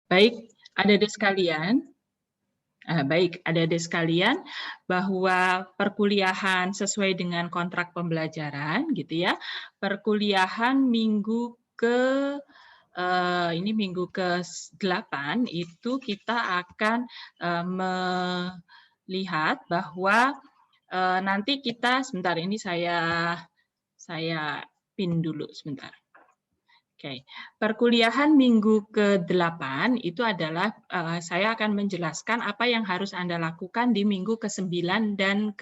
Baik, adik-adik sekalian, baik, adik-adik sekalian, bahwa perkuliahan sesuai dengan kontrak pembelajaran, gitu ya, perkuliahan minggu ke ini minggu ke-8 itu kita akan melihat bahwa nanti kita sebentar ini saya pin dulu sebentar. Oke, perkuliahan minggu ke-8 itu adalah saya akan menjelaskan apa yang harus Anda lakukan di minggu ke-9 dan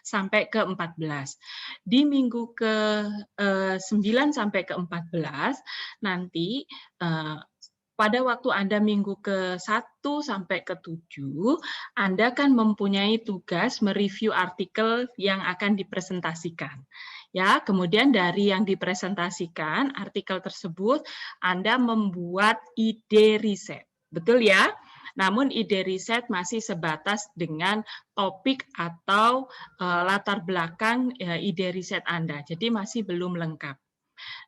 sampai ke-14. Di minggu ke-9 sampai ke-14 nanti pada waktu Anda minggu ke-1 sampai ke-7, Anda kan mempunyai tugas mereview artikel yang akan dipresentasikan. Ya, kemudian dari yang dipresentasikan artikel tersebut Anda membuat ide riset. Betul ya? Namun ide riset masih sebatas dengan topik atau latar belakang ide riset Anda. Jadi masih belum lengkap.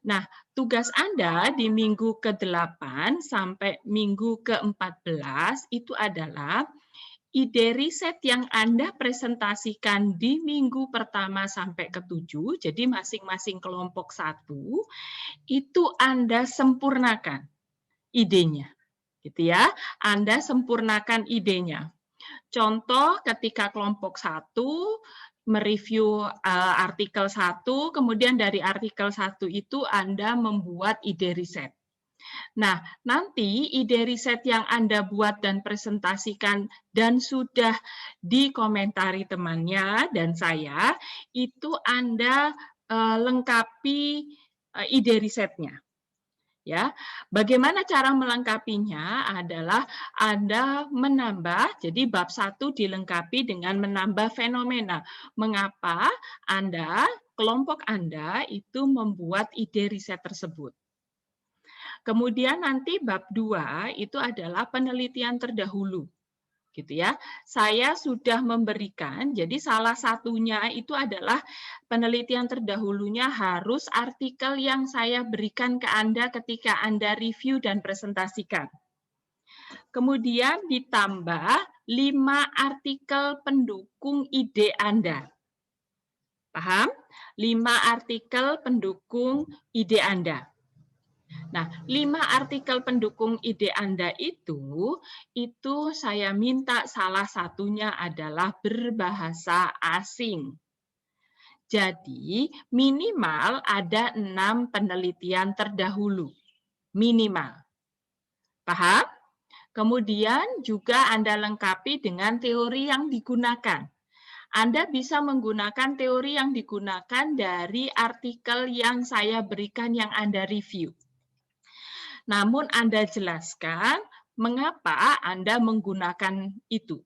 Nah, tugas Anda di minggu ke-8 sampai minggu ke-14 itu adalah ide riset yang Anda presentasikan di minggu pertama sampai ke-7, jadi masing-masing kelompok 1, itu Anda sempurnakan idenya. Gitu ya. Anda sempurnakan idenya. Contoh ketika kelompok 1 mereview artikel 1, kemudian dari artikel 1 itu Anda membuat ide riset. Nah, nanti ide riset yang Anda buat dan presentasikan dan sudah dikomentari temannya dan saya, itu Anda lengkapi ide risetnya. Ya, bagaimana cara melengkapinya adalah Anda menambah, jadi bab 1 dilengkapi dengan menambah fenomena. Mengapa Anda, kelompok Anda itu membuat ide riset tersebut. Kemudian nanti bab 2 itu adalah penelitian terdahulu. Gitu ya. Saya sudah memberikan, jadi salah satunya itu adalah penelitian terdahulunya harus artikel yang saya berikan ke Anda ketika Anda review dan presentasikan. Kemudian ditambah 5 artikel pendukung ide Anda. Paham? 5 artikel pendukung ide Anda. Nah, 5 artikel pendukung ide Anda itu saya minta salah satunya adalah berbahasa asing. Jadi, minimal ada 6 penelitian terdahulu. Minimal. Paham? Kemudian juga Anda lengkapi dengan teori yang digunakan. Anda bisa menggunakan teori yang digunakan dari artikel yang saya berikan yang Anda review. Namun Anda jelaskan mengapa Anda menggunakan itu.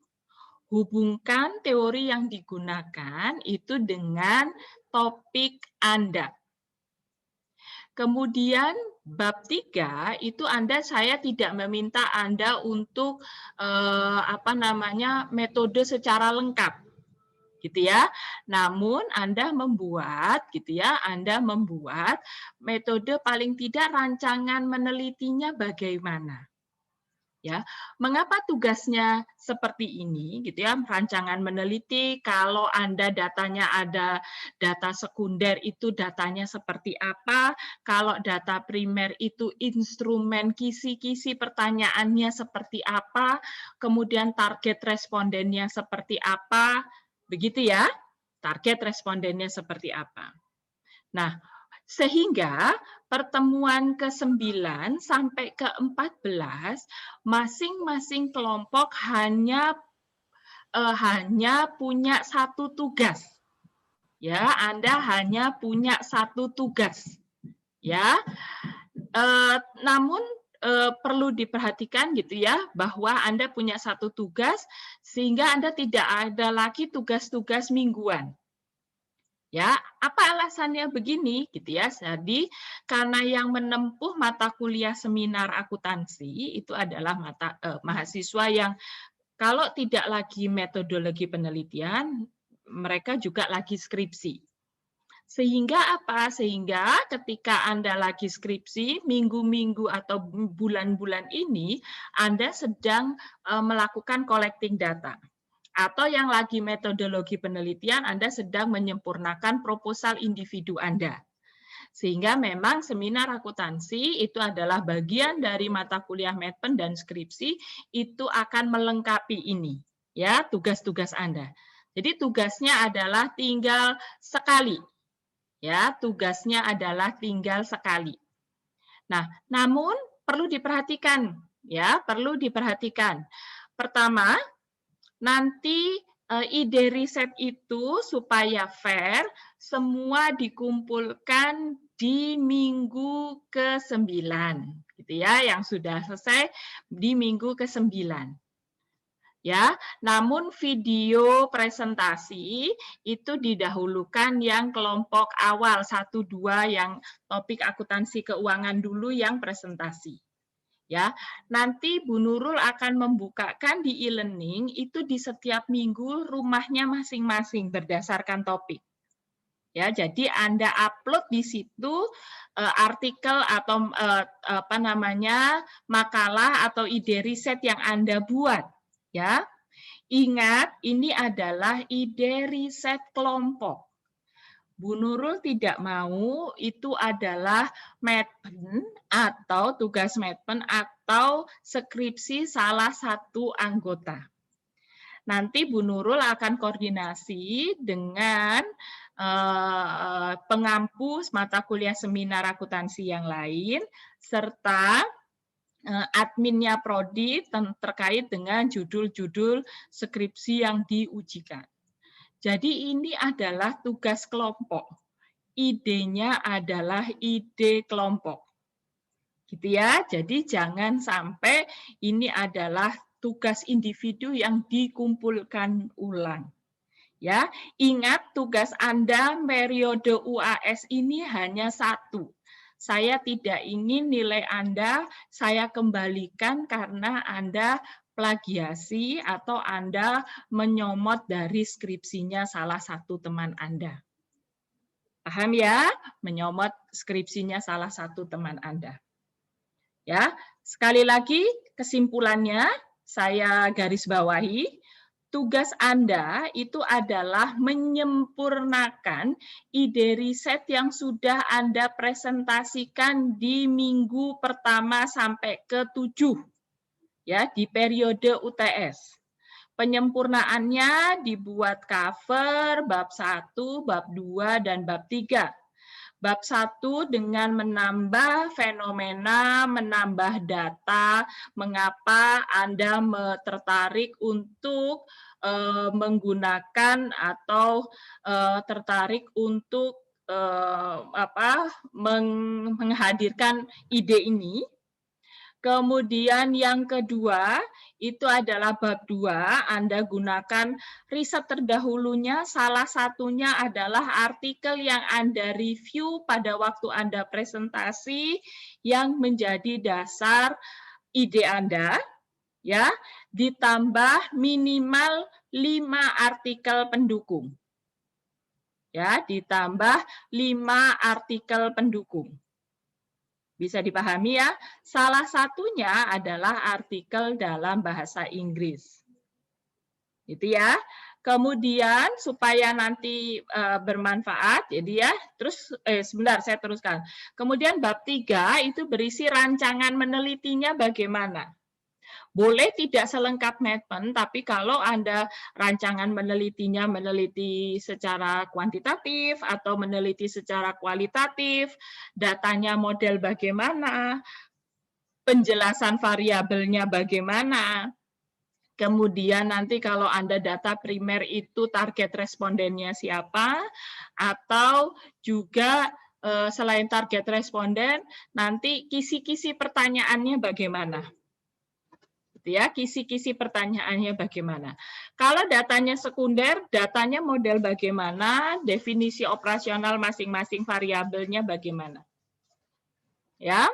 Hubungkan teori yang digunakan itu dengan topik Anda. Kemudian bab 3 itu saya tidak meminta Anda untuk metode secara lengkap. Gitu ya. Namun Anda membuat metode paling tidak rancangan menelitinya bagaimana. Ya, mengapa tugasnya seperti ini gitu ya, rancangan meneliti kalau Anda datanya ada data sekunder itu datanya seperti apa, kalau data primer itu instrumen kisi-kisi pertanyaannya seperti apa, kemudian target respondennya seperti apa, begitu ya, target respondennya seperti apa. Nah, sehingga pertemuan ke-9 sampai ke-14 masing-masing kelompok hanya punya satu tugas. Ya, Anda hanya punya satu tugas. Ya. Namun perlu diperhatikan gitu ya bahwa Anda punya satu tugas sehingga Anda tidak ada lagi tugas-tugas mingguan. Ya, apa alasannya begini gitu ya. Jadi karena yang menempuh mata kuliah seminar akuntansi itu adalah mahasiswa yang kalau tidak lagi metodologi penelitian, mereka juga lagi skripsi. Sehingga apa? Sehingga ketika Anda lagi skripsi, minggu-minggu atau bulan-bulan ini, Anda sedang melakukan collecting data. Atau yang lagi metodologi penelitian, Anda sedang menyempurnakan proposal individu Anda. Sehingga memang seminar akuntansi itu adalah bagian dari mata kuliah Medpen dan skripsi, itu akan melengkapi ini, ya, tugas-tugas Anda. Jadi tugasnya adalah tinggal sekali. Ya, tugasnya adalah tinggal sekali. Nah, namun perlu diperhatikan, ya, perlu diperhatikan. Pertama, nanti ide riset itu supaya fair, semua dikumpulkan di minggu ke-9, gitu ya, yang sudah selesai di minggu ke-9. Ya, namun video presentasi itu didahulukan yang kelompok awal 1-2 yang topik akuntansi keuangan dulu yang presentasi. Ya, nanti Bu Nurul akan membukakan di e-learning itu di setiap minggu rumahnya masing-masing berdasarkan topik. Ya, jadi Anda upload di situ artikel atau makalah atau ide riset yang Anda buat. Ya, ingat ini adalah ide riset kelompok. Bu Nurul tidak mau itu adalah Medpen atau tugas Medpen atau skripsi salah satu anggota. Nanti Bu Nurul akan koordinasi dengan pengampu mata kuliah seminar akuntansi yang lain serta adminnya prodi terkait dengan judul-judul skripsi yang diujikan. Jadi ini adalah tugas kelompok. Idenya adalah ide kelompok. Gitu ya. Jadi jangan sampai ini adalah tugas individu yang dikumpulkan ulang. Ya, ingat tugas Anda periode UAS ini hanya satu. Saya tidak ingin nilai Anda saya kembalikan karena Anda plagiasi atau Anda menyomot dari skripsinya salah satu teman Anda. Paham ya? Menyomot skripsinya salah satu teman Anda. Ya, sekali lagi kesimpulannya saya garis bawahi. Tugas Anda itu adalah menyempurnakan ide riset yang sudah Anda presentasikan di minggu pertama sampai ke-7 ya di periode UTS. Penyempurnaannya dibuat cover bab 1, bab 2 dan bab 3. Bab 1 dengan menambah fenomena, menambah data, mengapa Anda tertarik untuk menggunakan atau tertarik untuk menghadirkan ide ini. Kemudian yang kedua, itu adalah bab 2, Anda gunakan riset terdahulunya, salah satunya adalah artikel yang Anda review pada waktu Anda presentasi yang menjadi dasar ide Anda, ya, ditambah minimal 5 artikel pendukung. Ya, ditambah 5 artikel pendukung. Bisa dipahami ya, salah satunya adalah artikel dalam bahasa Inggris. Itu ya. Kemudian supaya nanti bermanfaat, jadi ya, terus sebentar saya teruskan. Kemudian bab 3 itu berisi rancangan menelitinya bagaimana. Boleh tidak selengkap Medpen, tapi kalau Anda rancangan menelitinya meneliti secara kuantitatif atau meneliti secara kualitatif, datanya model bagaimana, penjelasan variabelnya bagaimana, kemudian nanti kalau Anda data primer itu target respondennya siapa, atau juga selain target responden, nanti kisi-kisi pertanyaannya bagaimana. Ya, kisi-kisi pertanyaannya bagaimana. Kalau datanya sekunder, datanya model bagaimana, definisi operasional masing-masing variabelnya bagaimana. Ya,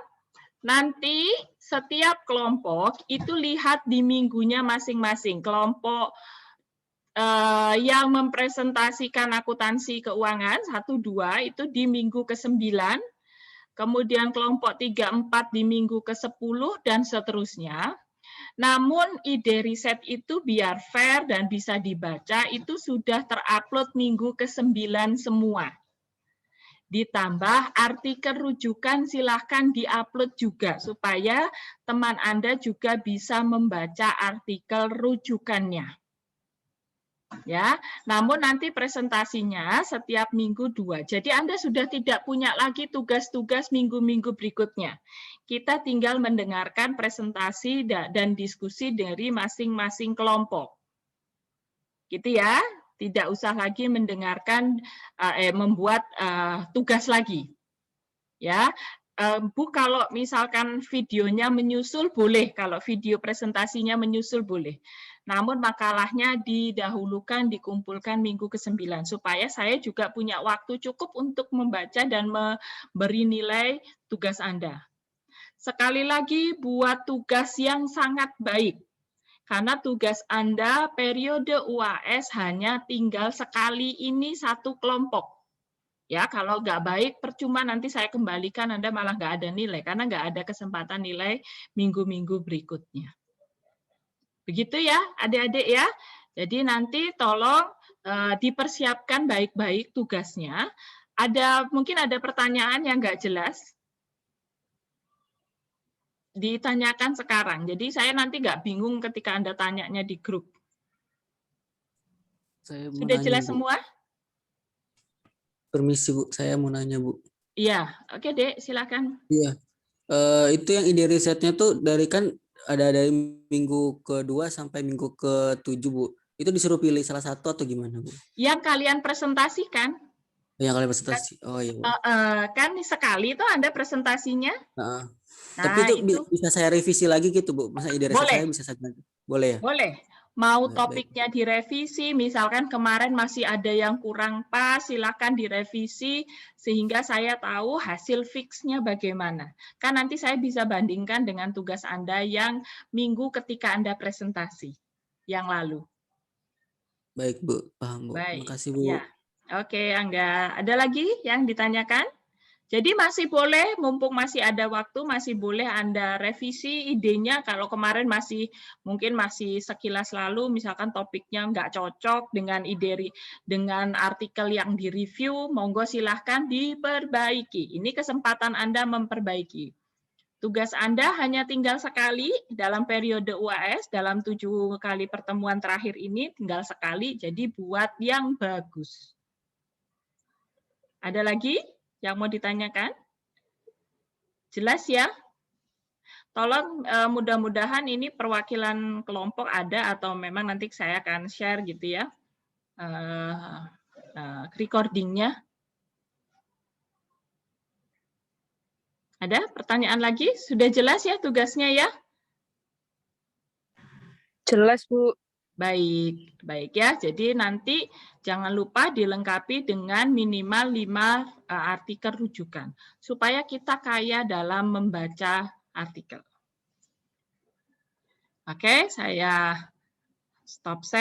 nanti setiap kelompok itu lihat di minggunya masing-masing. Kelompok yang mempresentasikan akuntansi keuangan 1-2 itu di minggu ke-9, kemudian kelompok 3-4 di minggu ke-10 dan seterusnya. Namun ide riset itu biar fair dan bisa dibaca itu sudah terupload minggu ke-9 semua. Ditambah artikel rujukan silahkan diupload juga supaya teman Anda juga bisa membaca artikel rujukannya. Ya, namun nanti presentasinya setiap minggu 2. Jadi Anda sudah tidak punya lagi tugas-tugas minggu-minggu berikutnya. Kita tinggal mendengarkan presentasi dan diskusi dari masing-masing kelompok. Gitu ya, tidak usah lagi mendengarkan membuat tugas lagi. Ya, Bu, kalau misalkan videonya menyusul boleh, kalau video presentasinya menyusul boleh. Namun makalahnya didahulukan, dikumpulkan minggu ke-9, supaya saya juga punya waktu cukup untuk membaca dan memberi nilai tugas Anda. Sekali lagi, buat tugas yang sangat baik. Karena tugas Anda periode UAS hanya tinggal sekali ini satu kelompok. Ya, kalau nggak baik, percuma nanti saya kembalikan, Anda malah nggak ada nilai, karena nggak ada kesempatan nilai minggu-minggu berikutnya. Begitu ya, adik-adik ya. Jadi nanti tolong dipersiapkan baik-baik tugasnya. Mungkin ada pertanyaan yang nggak jelas? Ditanyakan sekarang. Jadi saya nanti nggak bingung ketika Anda tanyanya di grup. Sudah jelas semua? Permisi Bu, saya mau nanya Bu. Iya, oke Dek, silakan. Iya, itu yang ide risetnya tuh dari dari minggu ke-2 sampai minggu ke-7 Bu. Itu disuruh pilih salah satu atau gimana Bu? Yang kalian presentasikan. Yang kalian presentasi. Oh iya Bu. Kan sekali itu Anda presentasinya. Nah, Nah, tapi itu bisa saya revisi lagi gitu Bu. Masa ide riset saya boleh. bisa saya boleh ya? Boleh. Mau Baik. topiknya direvisi, misalkan kemarin masih ada yang kurang pas, silakan direvisi sehingga saya tahu hasil fixnya bagaimana. Kan nanti saya bisa bandingkan dengan tugas Anda yang minggu ketika Anda presentasi yang lalu. Baik Bu, paham Bu. Baik. Terima kasih Bu. Ya. Oke, Angga. Ada lagi yang ditanyakan? Jadi masih boleh, mumpung masih ada waktu, masih boleh Anda revisi idenya. Kalau kemarin mungkin masih sekilas lalu, misalkan topiknya nggak cocok dengan dengan artikel yang direview, monggo silahkan diperbaiki. Ini kesempatan Anda memperbaiki. Tugas Anda hanya tinggal sekali dalam periode UAS, dalam 7 kali pertemuan terakhir ini tinggal sekali, jadi buat yang bagus. Ada lagi yang mau ditanyakan? Jelas ya? Tolong mudah-mudahan ini perwakilan kelompok ada atau memang nanti saya akan share gitu ya recordingnya. Ada pertanyaan lagi? Sudah jelas ya tugasnya ya? Jelas Bu. Baik, baik ya. Jadi nanti jangan lupa dilengkapi dengan minimal 5 artikel rujukan supaya kita kaya dalam membaca artikel. Oke, saya stop share.